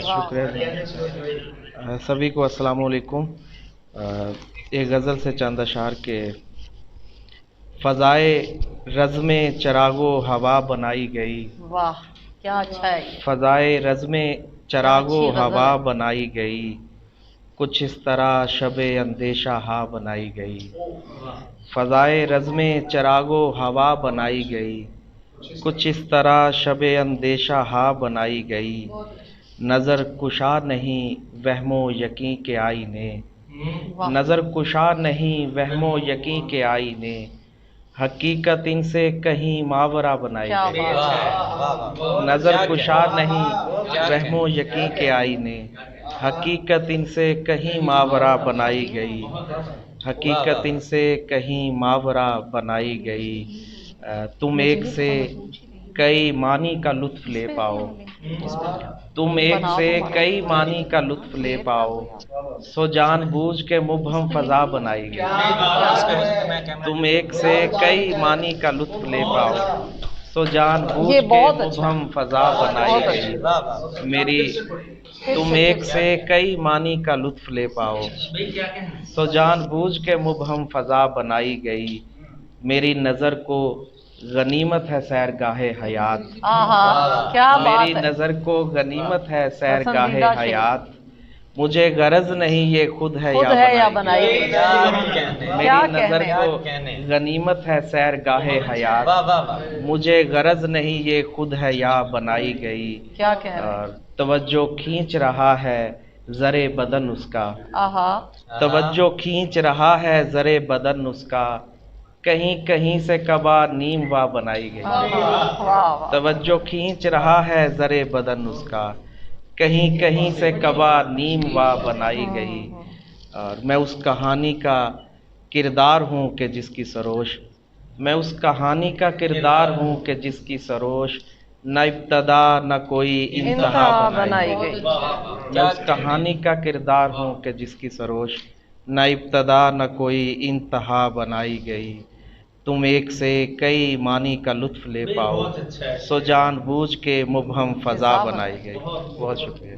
शुक्रिया। सभी को अस्सलाम वालेकुम। एक गज़ल से चंद अशार के फ़ज़ाए रज़्मे चरागो हवा बनाई गई। वाह क्या अच्छा है ये। फ़ज़ाए रज़्मे चरागो अच्छी गजल हवा है। बनाई गई, कुछ इस तरह शबे अंदेशा हा बनाई गई। फ़ज़ाए रज़्मे चरागो हवा बनाई गई, कुछ इस तरह शबे अंदेशा हा बनाई गई। नज़र कुशा नहीं वहमो यकीन के आईने, नज़र कुशा नहीं वहमो यकीन के आईने, हकीकत इनसे कहीं मावरा बनाई गई। नज़र कुशा नहीं वहमो यकीन के आईने, हकीकत इनसे कहीं मावरा बनाई गई। हकीकत इनसे कहीं मावरा बनाई गई। तुम एक से कई मानी का लुत्फ़ ले पाओ, तुम एक से कई मानी का लुत्फ़ ले पाओ, सो जानबूझ के मुबहम फ़ज़ा बनाई गई। तुम एक से कई मानी का लुत्फ़ ले पाओ, सो जानबूझ के मुबहम फ़ज़ा बनाई गई। मेरी तुम एक से कई मानी का लुत्फ़ ले पाओ, सो जानबूझ के मुबहम फ़ज़ा बनाई गई। मेरी नज़र को गनीमत है सैरगाहे हयात, क्या मेरी बात है। नज़र को गनीमत है सैरगाहे पसंदीदा शेर। हयात, मुझे गरज नहीं ये खुद है खुद है या बनाई गई। मेरी नज़र को गनीमत है सैरगाहे हयात, मुझे गरज नहीं ये खुद है या बनाई गई। क्या कह रहे हैं। और तवज्जो खींच रहा है ज़रे बदन उसका, आहा तवज्जो खींच रहा है ज़रे बदन उसका, कहीं कहीं से कबा नीम वा बनाई गई। वाह तवज्जो खींच रहा है ज़रे बदन उसका, कहीं कहीं से कबा नीम वा बनाई गई। और मैं उस कहानी का किरदार हूँ कि जिसकी सरोश, मैं उस कहानी का किरदार हूँ कि जिसकी सरोश न इब्तदा न कोई इंतहा बनाई गई। मैं उस कहानी का किरदार हूँ कि जिसकी सरोश न इब्तदा न कोई इंतहा बनाई गई। तुम एक से कई मानी का लुत्फ़ ले पाओ, सो जानबूझ के मुबहम फ़ज़ा बनाई गई। बहुत शुक्रिया।